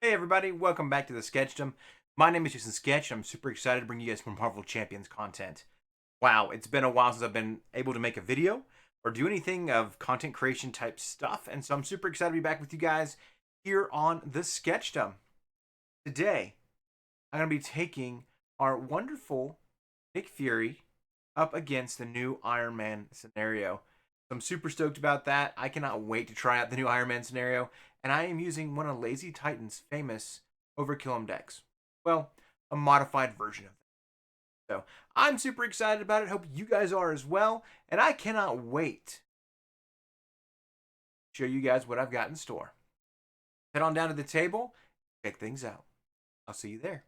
Hey everybody, welcome back to the Sketchdom. My name is Jason Sketch, and I'm super excited to bring you guys more Marvel Champions content. Wow, it's been a while since I've been able to make a video or do anything of content creation type stuff, and so I'm super excited to be back with you guys here on the Sketchdom. Today, I'm going to be taking our wonderful Nick Fury up against the new Iron Man scenario. So I'm super stoked about that. I cannot wait to try out the new Iron Man scenario, and I am using one of Lazy Titan's famous Overkill decks. Well, a modified version of it. So I'm super excited about it. Hope you guys are as well, and I cannot wait to show you guys what I've got in store. Head on down to the table, check things out. I'll see you there.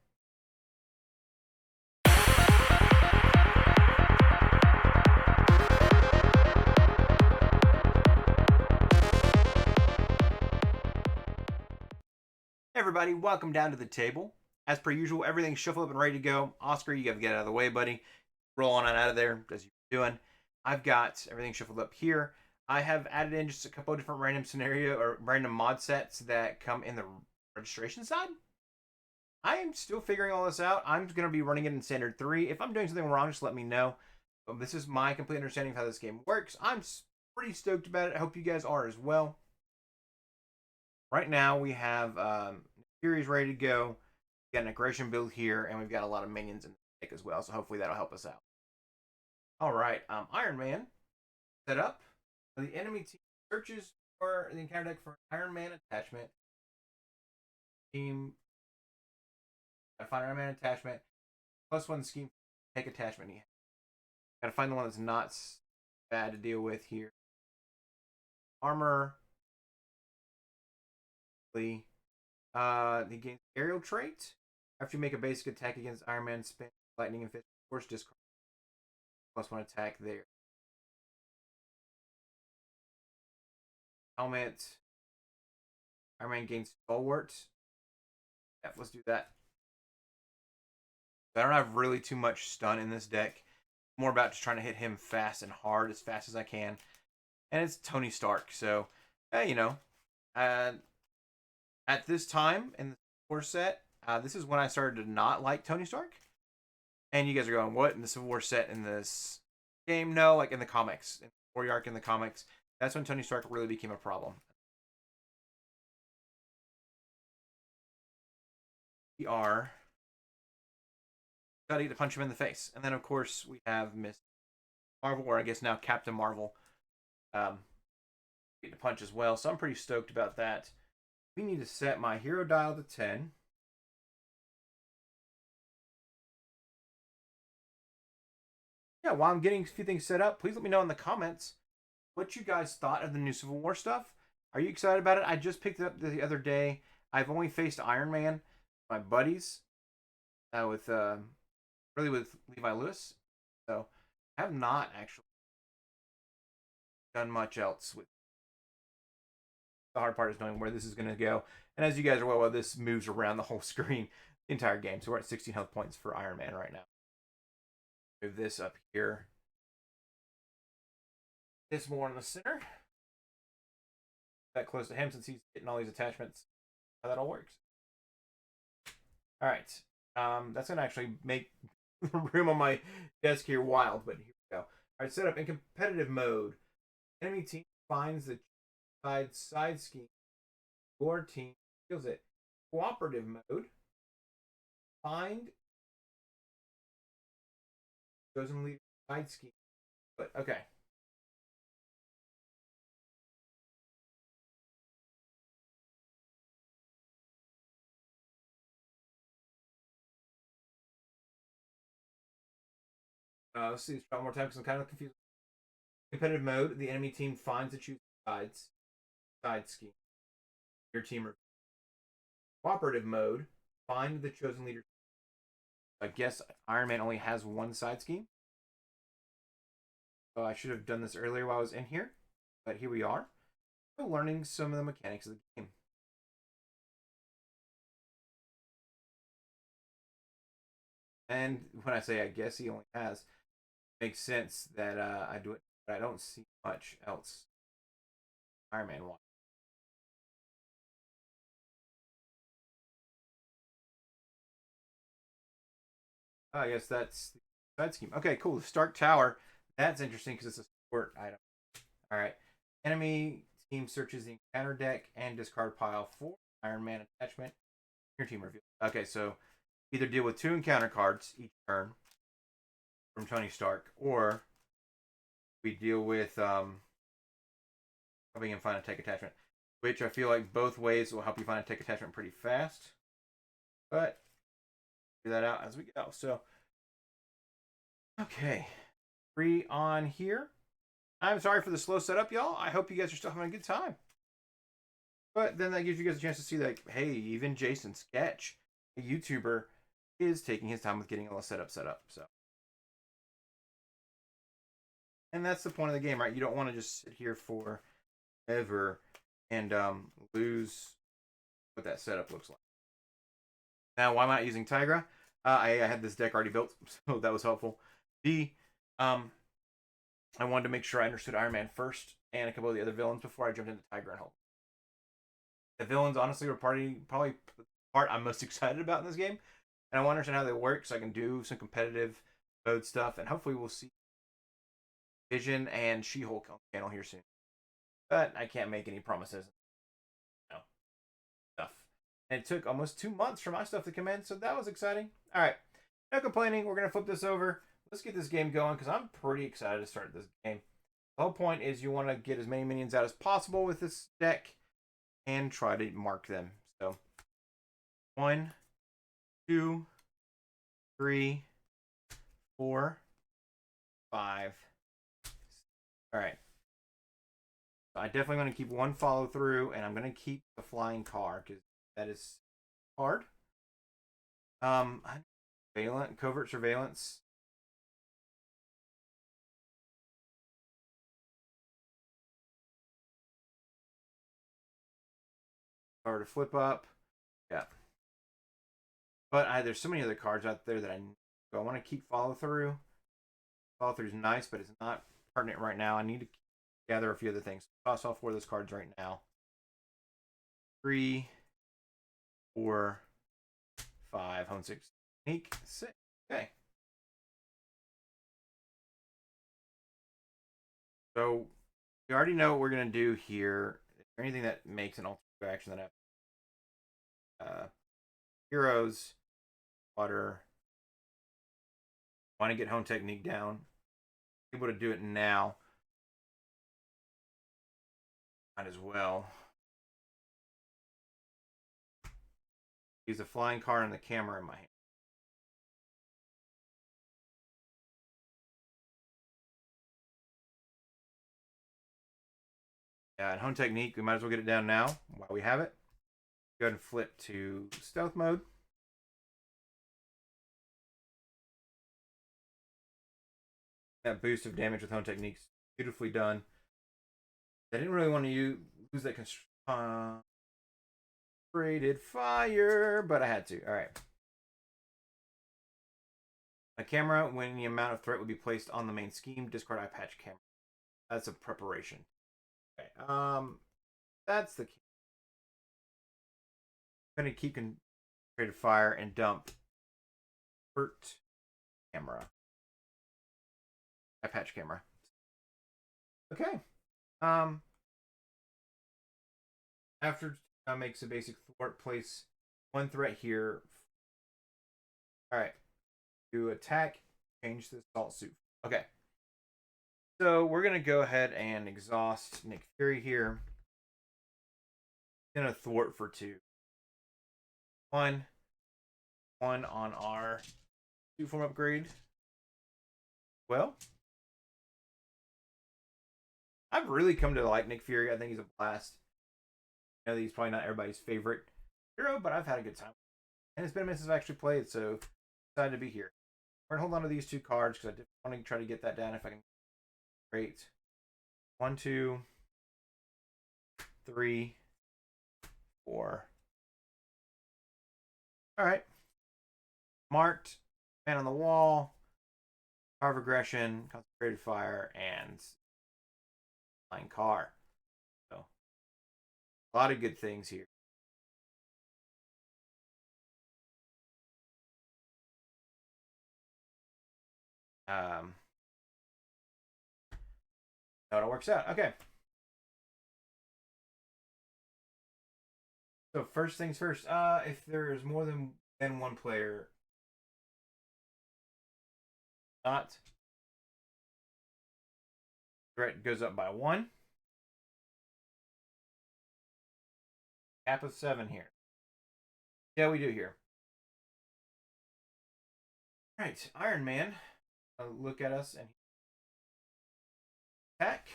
Hey everybody, welcome down to the table. As per usual, everything's shuffled up and ready to go. Oscar, you gotta get out of the way, buddy. Roll on out of there as you're doing. I've got everything shuffled up here. I have added in just a couple of different random scenario or random mod sets that come in the registration side. I am still figuring all this out. I'm going to be running it in standard 3. If I'm doing something wrong, just let me know. This is my complete understanding of how this game works. I'm pretty stoked about it. I hope you guys are as well. Right now, we have Fury's ready to go. We got an aggression build here, and we've got a lot of minions in the deck as well, so hopefully that'll help us out. All right, Iron Man set up. The enemy team searches for the encounter deck for Iron Man attachment. Team find Iron Man attachment. +1 scheme. Take attachment. Gotta find the one that's not bad to deal with here. Armor. He gains aerial trait. After you make a basic attack against Iron Man, spin lightning and fist. Force discard. +1 attack there. Helmet. Iron Man gains stalwart. Yeah, let's do that. I don't have really too much stun in this deck. More about just trying to hit him fast and hard, as fast as I can. And it's Tony Stark, so you know, at this time in the Civil War set, this is when I started to not like Tony Stark. And you guys are going, what in the Civil War set in this game? No, like in the comics, in the story arc in the comics. That's when Tony Stark really became a problem. We are gotta get to punch him in the face, and then of course we have Miss Marvel, or I guess now Captain Marvel, get to punch as well. So I'm pretty stoked about that. We need to set my hero dial to 10. Yeah, while I'm getting a few things set up, please let me know in the comments what you guys thought of the new Civil War stuff. Are you excited about it? I just picked it up the other day. I've only faced Iron Man, my buddies, with really with Levi Lewis. So I have not actually done much else with. The hard part is knowing where this is going to go. And as you guys are well, this moves around the whole screen the entire game. So we're at 16 health points for Iron Man right now. Move this up here. This more in the center. That close to him since he's getting all these attachments. How that all works. All right. That's going to actually make the room on my desk here wild, but here we go. All right, set up in competitive mode. Enemy team finds the side scheme. Your team feels it. Cooperative mode. Find chosen leader side scheme. But okay. Let's see this one more time because I'm kind of confused. Competitive mode, the enemy team finds the choose side scheme. Your team. Cooperative mode, find the chosen leader. I guess Iron Man only has one side scheme. So I should have done this earlier while I was in here, but here we are. We're learning some of the mechanics of the game. And when I say I guess he only has, it makes sense that I do it, but I don't see much else Iron Man wants. Oh, I guess that's the side scheme. Okay, cool. The Stark Tower. That's interesting because it's a support item. All right. Enemy team searches the encounter deck and discard pile for Iron Man attachment. Your team reveal. Okay, so either deal with 2 encounter cards each turn from Tony Stark, or we deal with helping him find a tech attachment, which I feel like both ways will help you find a tech attachment pretty fast. But figure that out as we go. So, okay, 3 on here. I'm sorry for the slow setup, y'all. I hope you guys are still having a good time. But then that gives you guys a chance to see, like, hey, even Jason Sketch, a YouTuber, is taking his time with getting all the setup set up. So, and that's the point of the game, right? You don't want to just sit here forever and lose what that setup looks like. Now, why am I not using Tigra? I had this deck already built, so that was helpful. I wanted to make sure I understood Iron Man first and a couple of the other villains before I jumped into Tigra and Hulk. The villains, honestly, were probably the part I'm most excited about in this game, and I want to understand how they work so I can do some competitive mode stuff, and hopefully we'll see Vision and She-Hulk on the channel here soon. But I can't make any promises. No. Stuff. And it took almost 2 months for my stuff to come in, so that was exciting. All right. No complaining. We're going to flip this over. Let's get this game going because I'm pretty excited to start this game. The whole point is you want to get as many minions out as possible with this deck and try to mark them. So 1, 2, 3, 4, 5. All right. So I definitely want to keep 1 follow through, and I'm going to keep the flying car because that is hard. Covert surveillance. Or to flip up. Yeah. But there's so many other cards out there that I want to keep follow through. Follow through is nice, but it's not pertinent right now. I need to gather a few other things. Toss off 4 of those cards right now. 3, 4, 5, home 6, sneak 6. Okay. So we already know what we're gonna do here. Is there anything that makes an alternate action that happens? Heroes, water. Want to get home technique down. Able to do it now. Might as well. Use a flying car and the camera in my hand. Yeah, and home technique, we might as well get it down now while we have it. Go ahead and flip to stealth mode. That boost of damage with home techniques, beautifully done. I didn't really want to lose that concentrated fire, but I had to. All right. A camera, when the amount of threat would be placed on the main scheme, discard eye patch camera. That's a preparation. Okay. That's the key. I'm gonna keep concentrated fire and dump hurt camera. Eye patch camera. Okay. After makes a basic thwart, place 1 threat here. All right. To attack, change the assault suit. Okay. So we're gonna go ahead and exhaust Nick Fury here. Gonna thwart for 2. 1 on our 2 form upgrade. Well, I've really come to like Nick Fury. I think he's a blast. I know that he's probably not everybody's favorite hero, but I've had a good time. And it's been a minute since I've actually played, so excited to be here. We're gonna hold on to these 2 cards because I want to try to get that down if I can. Great. 1, 2, 3, 4. All right. Marked. Man on the wall. Power of aggression. Concentrated fire. And flying car. So a lot of good things here. How it all works out. Okay. So first things first. If there is more than one player, not threat goes up by 1. Cap of 7 here. Yeah, we do here. All right, Iron Man. Look at us and attack.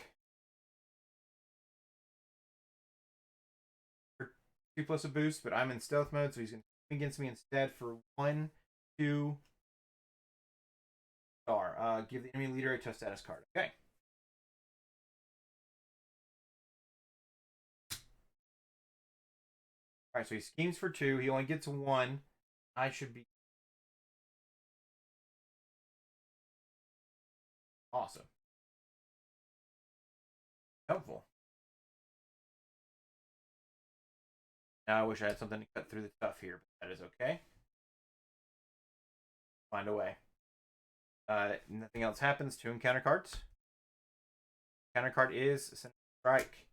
For 2 plus a boost, but I'm in stealth mode, so he's going to come against me instead for 1, 2 star. Give the enemy leader a tough status card. Okay. All right, so he schemes for 2. He only gets 1. I should be awesome. Helpful. Now I wish I had something to cut through the stuff here, but that is okay. Find a way. Nothing else happens. 2 encounter cards. Counter card is strike.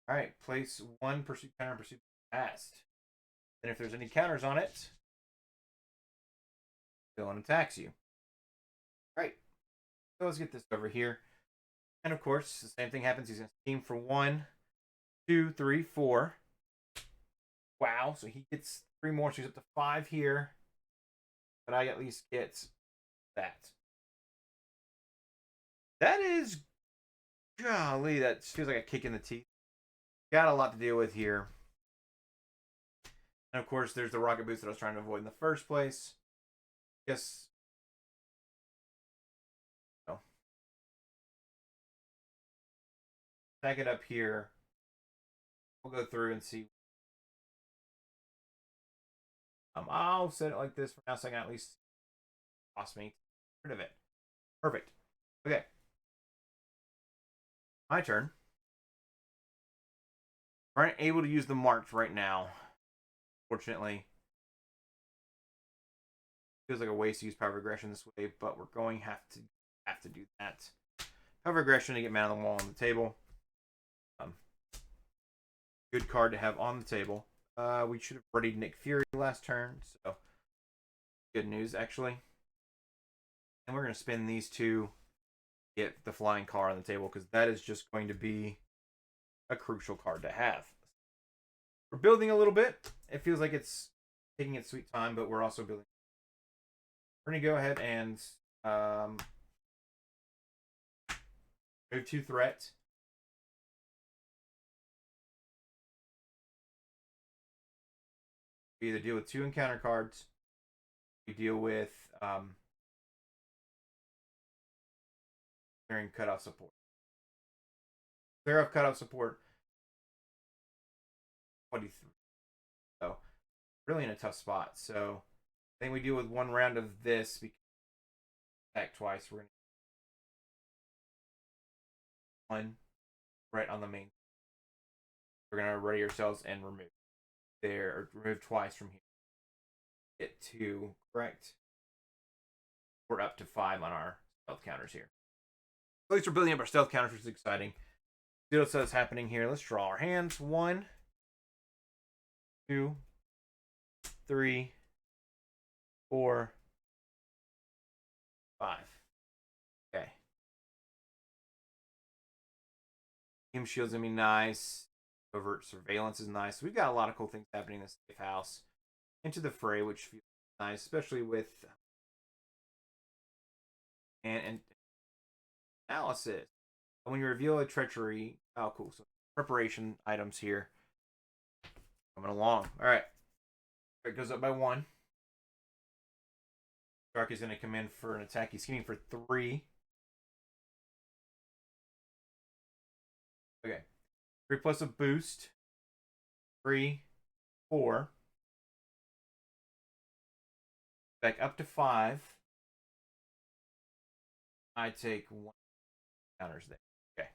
All right, place 1 pursuit counter pursuit past. And if there's any counters on it, villain attacks you. All right, so let's get this over here. And of course, the same thing happens. He's going to scheme for 1, 2, 3, 4. Wow, so he gets 3 more, so he's up to 5 here. But I at least get that. That is, golly, that feels like a kick in the teeth. Got a lot to deal with here. And of course, there's the rocket boost that I was trying to avoid in the first place. Yes. Oh. Stack it up here. We'll go through and see. I'll set it like this for now, so I can at least cost me rid of it. Perfect. Okay. My turn. Aren't able to use the march right now. Fortunately. Feels like a waste to use power of aggression this way, but we're going to have to do that. Power of aggression to get man on the wall on the table. Good card to have on the table. We should have readied Nick Fury last turn, so good news actually. And we're going to spin these 2, get the flying car on the table, because that is just going to be a crucial card to have. We're building a little bit. It feels like it's taking its sweet time, but we're also building. We're going to go ahead and move 2 threat. We either deal with 2 encounter cards. We deal with clearing cutoff support. Clear off cutoff support. 23. So really in a tough spot. So I think we deal with 1 round of this. We attack twice. We're going to 1 right on the main. We're going to ready ourselves and remove there, or remove twice from here. Get 2 correct. We're up to 5 on our stealth counters here. At least we're building up our stealth counters, which is exciting. See what else is happening here. Let's draw our hands. 1, 2, 3, 4, 5. Okay. Team shield's gonna be nice. Covert surveillance is nice. So we've got a lot of cool things happening in this safe house. Into the fray, which feels nice, especially with and analysis. When you reveal a treachery, oh cool. So preparation items here. Coming along. Alright. It goes up by 1. Shark is going to come in for an attack. He's scheming for 3. Okay. 3 plus a boost. 3, 4. Back up to 5. I take 1 counters there. Okay.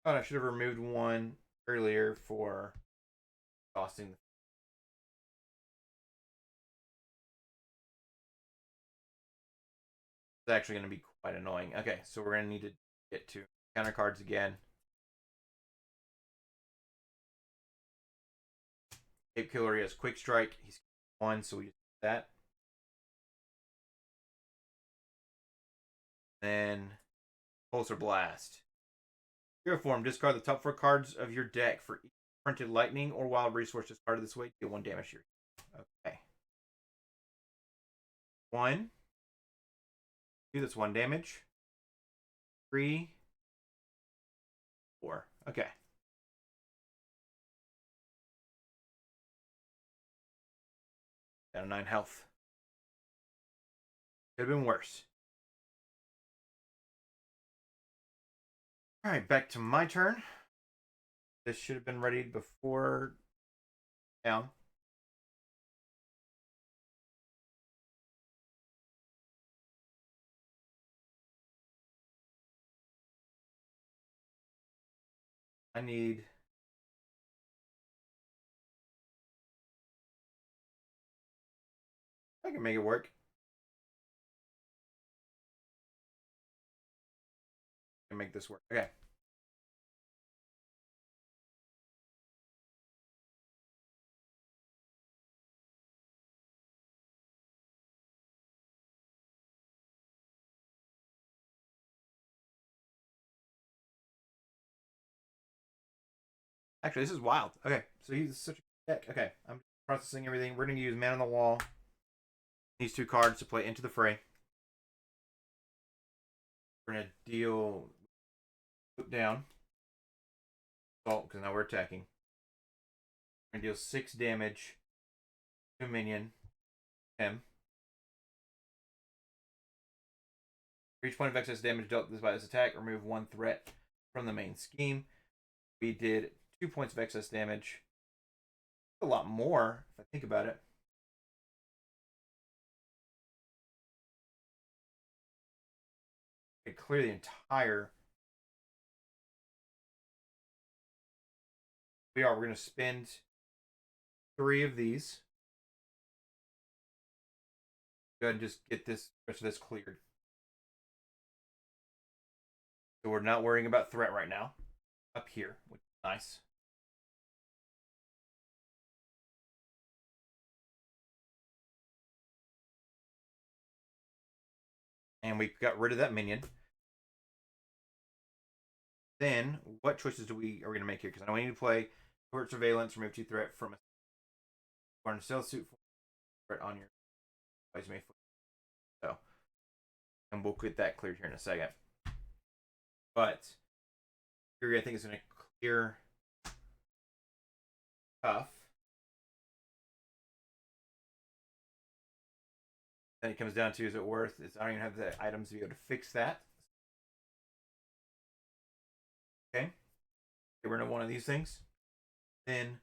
Oh, I should have removed 1 earlier for costing the It's actually going to be quite annoying. Okay, so we're going to need to get to counter cards again. Cape Killer, he has Quick Strike. He's 1, so we use that. Then Pulsar Blast. Hero form, discard the top 4 cards of your deck for each printed lightning or wild resource discarded this way. Deal 1 damage here. Okay. 1. 2, that's 1 damage. 3. 4. Okay. Down to 9 health. Could have been worse. Alright, back to my turn. This should have been ready before down. I need I can make it work. I can make this work. Okay. Actually, this is wild. Okay, so he's such a deck. Okay, I'm processing everything. We're going to use Man on the Wall. These 2 cards to play into the fray. We're going to deal put down Salt because now we're attacking. We're going to deal 6 damage to a minion. Him. For each point of excess damage dealt by this attack, remove 1 threat from the main scheme. We did 2 points of excess damage. A lot more if I think about it. It clear the entire. We're going to spend 3 of these. Go ahead and just get this rest of this cleared. So we're not worrying about threat right now. Up here, which is nice. And we got rid of that minion. Then, what choices are we going to make here? Because I know we need to play Covert Surveillance, remove 2 threat from a Barn Stealth Suit threat on your resume. So, and we'll get that cleared here in a second. But Fury, I think, is going to clear Tough. Then it comes down to, is it worth? I don't even have the items to be able to fix that. Okay. Get rid of one of these things. Then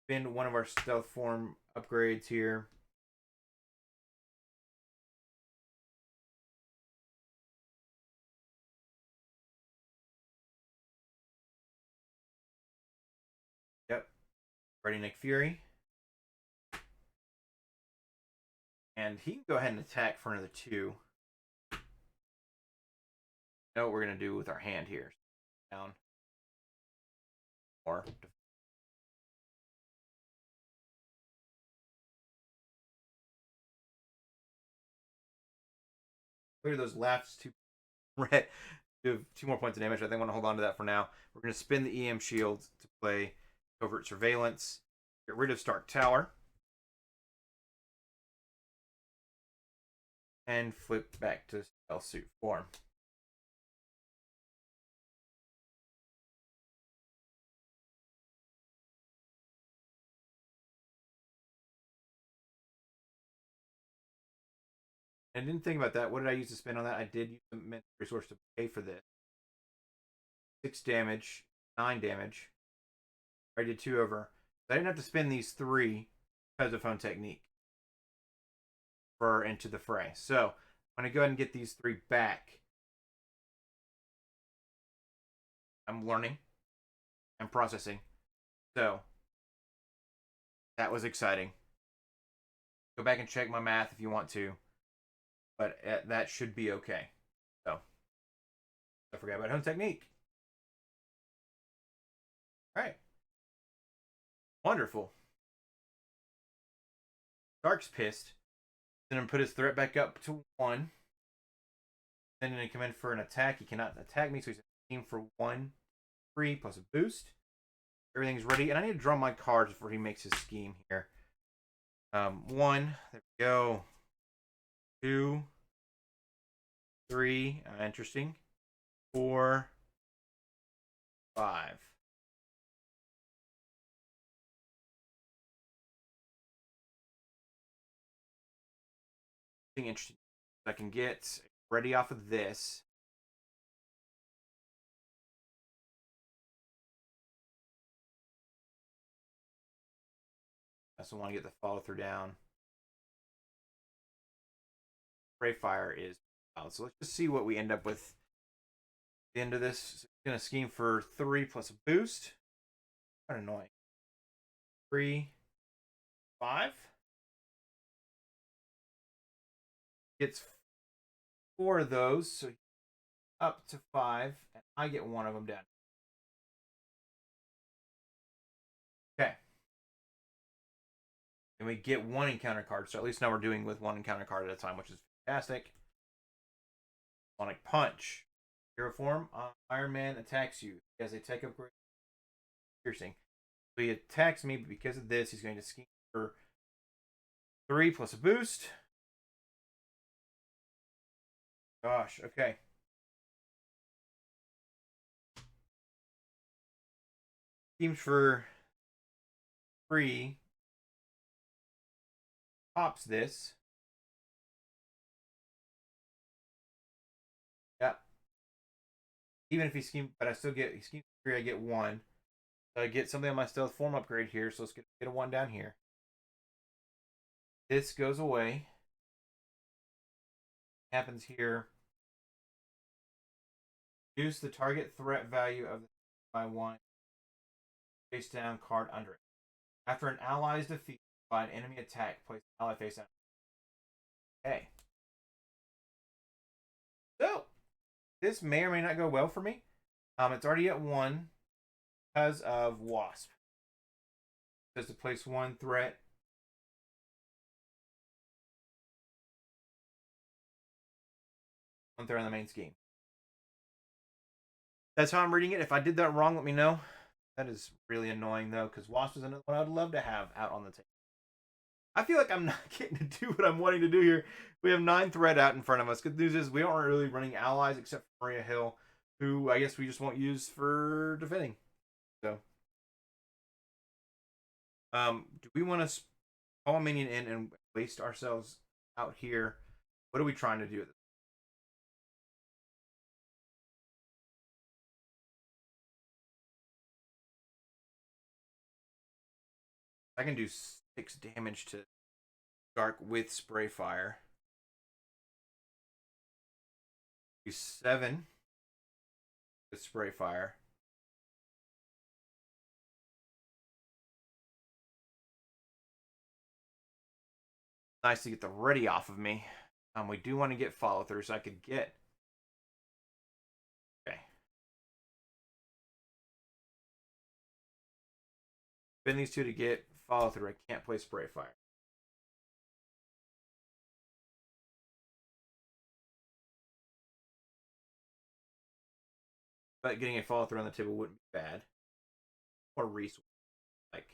spend one of our stealth form upgrades here. Yep. Ready Nick Fury. And he can go ahead and attack for another 2. Know what we're going to do with our hand here. Down. Or clear those last 2 red. Do 2 more points of damage. I think I want to hold on to that for now. We're going to spin the EM shield to play Covert Surveillance. Get rid of Stark Tower. And flip back to Stealth Suit form. I didn't think about that. What did I use to spend on that? I did use the mental resource to pay for this. 6 damage, 9 damage. I did 2 over. I didn't have to spend these 3 because of Phone Technique for Into the Fray. So I'm going to go ahead and get these 3 back. I'm learning. I'm processing. So that was exciting. Go back and check my math if you want to. but that should be okay. So, I forgot about home technique. All right, wonderful. Dark's pissed. Then put his threat back up to 1. Then he come in for an attack. He cannot attack me, so he's aim for 1 free plus a boost. Everything's ready, and I need to draw my cards before he makes his scheme here. 1, there we go. 2, 3, interesting. 4, 5. Interesting. I can get ready off of this. I also want to get the follow through down. Spray fire is out. So let's just see what we end up with at the end of this. So going to scheme for 3 plus a boost. Kind of annoying. 3, 5. Gets 4 of those, so up to 5, and I get 1 of them down. Okay. And we get 1 encounter card, so at least now we're doing with 1 encounter card at a time, which is fantastic. Sonic Punch. Hero form, Iron Man attacks you. He has a tech upgrade. Piercing. So he attacks me, but because of this, he's going to scheme for 3 plus a boost. Gosh, okay. Schemes for 3. Pops this. Yep. Even if he schemes, but I still get, he schemes 3, I get 1. So I get something on my stealth form upgrade here, so let's get a 1 down here. This goes away. Happens here. Use the target threat value of the by 1 face down card under it. After an ally is defeated by an enemy attack, place an ally face down. Okay. So, this may or may not go well for me. It's already at 1 because of Wasp. It says to place 1 threat. One threat on the main scheme. That's how I'm reading it. If I did that wrong, let me know. That is really annoying, though, because Wasp is another one I'd love to have out on the table. I feel like I'm not getting to do what I'm wanting to do here. We have 9 threat out in front of us. Good news is we aren't really running allies except for Maria Hill, who I guess we just won't use for defending. So, do we want to call a minion in and waste ourselves out here? What are we trying to do? I can do 6 damage to Dark with spray fire. Do 7 with spray fire. Nice to get the ready off of me. We do want to get follow through, so I could get. Okay. Spend these 2 to get follow through. I can't play spray fire. But getting a follow through on the table wouldn't be bad. Or resource. Like.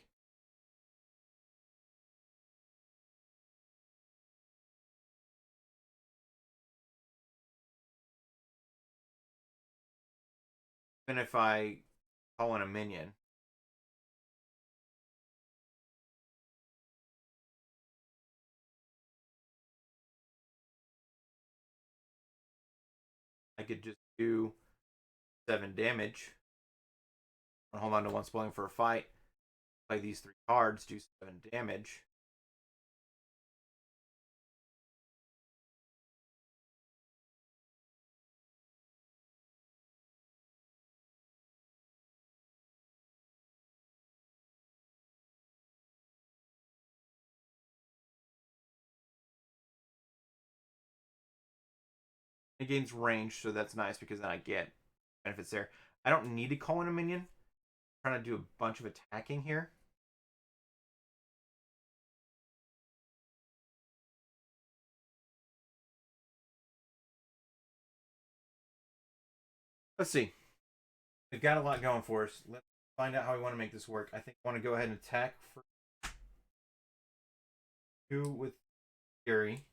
Even if I call in a minion. I could just do 7 damage. Hold on to 1 spoiling for a fight. Play these 3 cards, do 7 damage. It gains range, so that's nice because then I get benefits there. I don't need to call in a minion. I'm trying to do a bunch of attacking here. Let's see. We've got a lot going for us. Let's find out how we want to make this work. I think I want to go ahead and attack for 2 with Fury.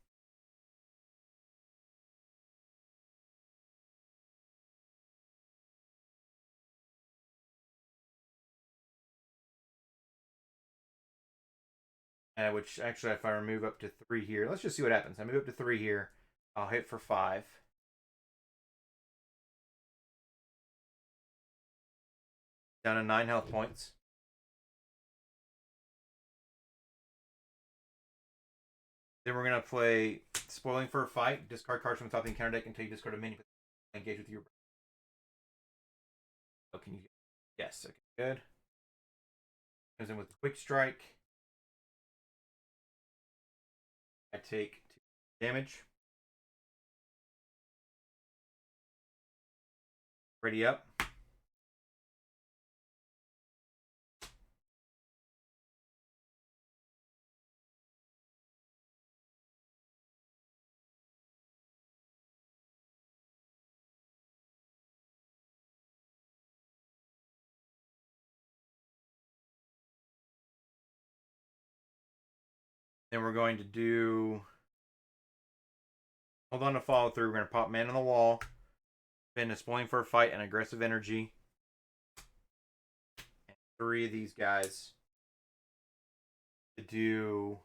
Which actually, if I remove up to 3 here, let's just see what happens. I move up to 3 here. I'll hit for 5. Down to 9 health points. Then we're going to play Spoiling for a Fight. Discard cards from the top of the encounter deck until you discard a minion. Engage with your... Oh, can you... Yes, okay, good. Comes in with Quick Strike. I take 2 damage. Ready up. Then we're going to do... Hold on to follow through. We're going to pop Man on the Wall. Spin a Spoiling for a Fight and Aggressive Energy. And 3 of these guys. To do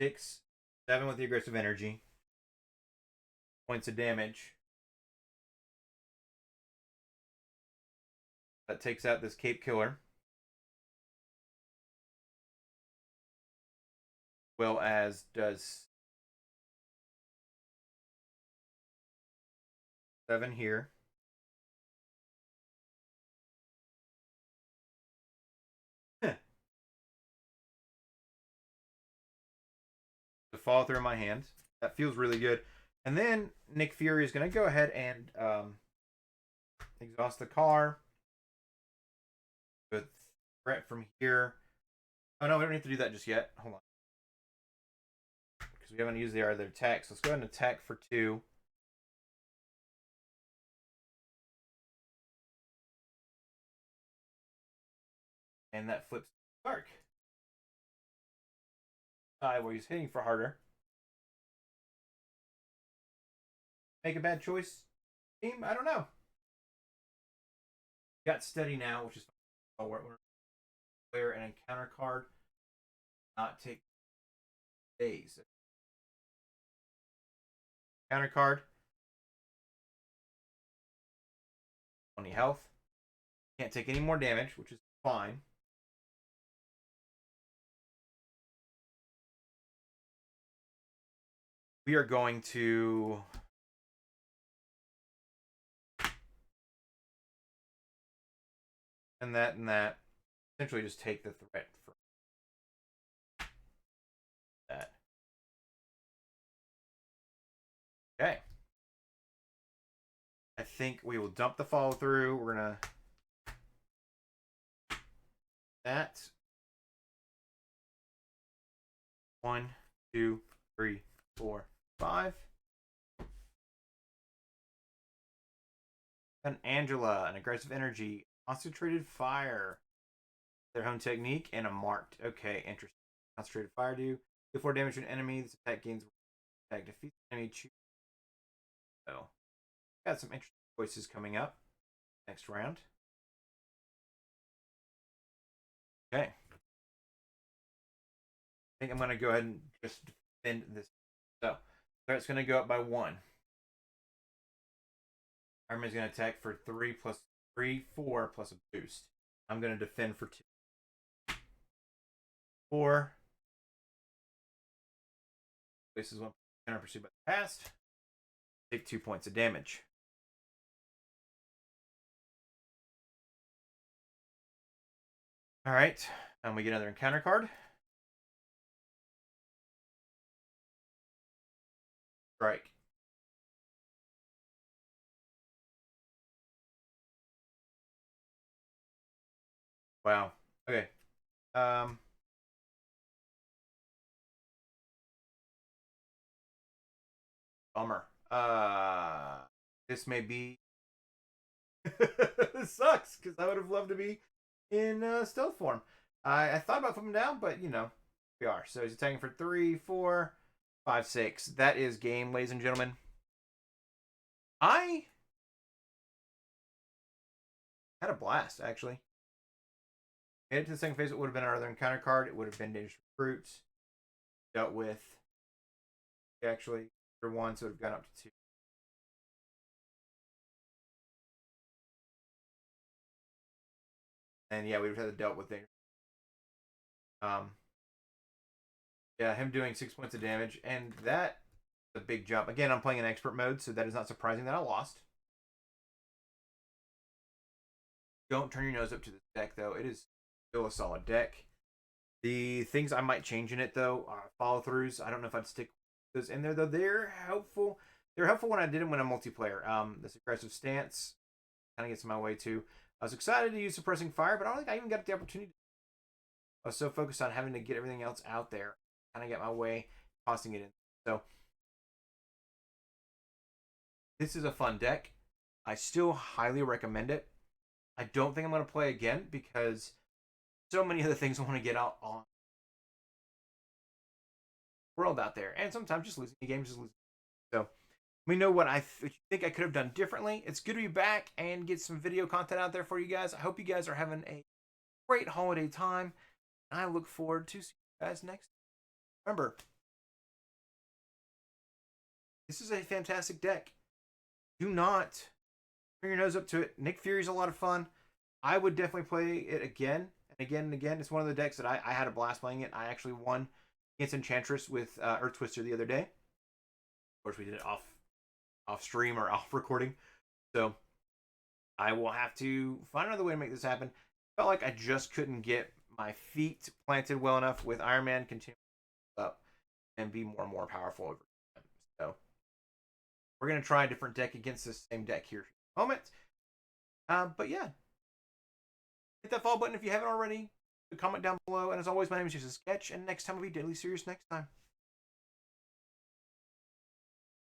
6, 7 with the Aggressive Energy. Points of damage. That takes out this Cape Killer. Well as does 7 here. To fall through my hand. That feels really good. And then Nick Fury is going to go ahead and exhaust the car. With threat from here. Oh no, we don't need to do that just yet. Hold on. Because we haven't used the other attack. So let's go ahead and attack for 2. And that flips dark. Where he's hitting for harder. Make a bad choice, team? I don't know. Got steady now, which is player and encounter card. Not take days. Counter card. 20 health. Can't take any more damage, which is fine. We are going to... and that. Essentially just take the threat for that. Okay. I think we will dump the follow through. We're gonna that 1, 2, 3, 4, 5. An Angela, an aggressive energy, concentrated fire, their home technique, and a marked. Okay, interesting. Concentrated fire do 4 damage to an enemy. This attack gains attack defeats the enemy. So, got some interesting choices coming up next round. Okay. I think I'm going to go ahead and just defend this. So, threat's going to go up by 1. Army's going to attack for 3 plus 3, 4 plus a boost. I'm going to defend for 2. 4. This is 1 counter pursued by the past. Take 2 points of damage. All right, and we get another encounter card. Strike. Wow. Okay. Bummer. This may be. This sucks because I would have loved to be in stealth form. I thought about putting him down, but you know, we are. So he's attacking for 3, 4, 5, 6. That is game, ladies and gentlemen. I had a blast, actually. Made it to the second phase. It would have been our other encounter card. It would have been Dangerous Recruits. Dealt with, actually, for 1, so it would have gone up to 2. And yeah, we would have had to dealt with Dangerous. Yeah, him doing 6 points of damage, and that a big jump. Again, I'm playing in expert mode, so that is not surprising that I lost. Don't turn your nose up to this deck, though. It is still a solid deck. The things I might change in it, though, are follow-throughs. I don't know if I'd stick those in there, though. They're helpful. They're helpful when I did them when I'm multiplayer. This aggressive stance kind of gets in my way, too. I was excited to use Suppressing Fire, but I don't think I even got the opportunity. I was so focused on having to get everything else out there. Kind of get my way, tossing it in. So, this is a fun deck. I still highly recommend it. I don't think I'm going to play again because so many other things I want to get out on the world out there. And sometimes just losing the games is losing. So let me know what think I could have done differently. It's good to be back and get some video content out there for you guys. I hope you guys are having a great holiday time. And I look forward to seeing you guys next time. Remember, this is a fantastic deck. Do not turn your nose up to it. Nick Fury's a lot of fun. I would definitely play it again and again and again. It's one of the decks that I had a blast playing it. I actually won against Enchantress with Earth Twister the other day. Of course, we did it off stream or off recording. So I will have to find another way to make this happen. Felt like I just couldn't get my feet planted well enough with Iron Man continuing up and be more and more powerful over time. So we're going to try a different deck against this same deck here in a moment. But yeah, hit that follow button if you haven't already. Comment down below. And as always, my name is just a sketch. And next time will be Deadly Serious next time.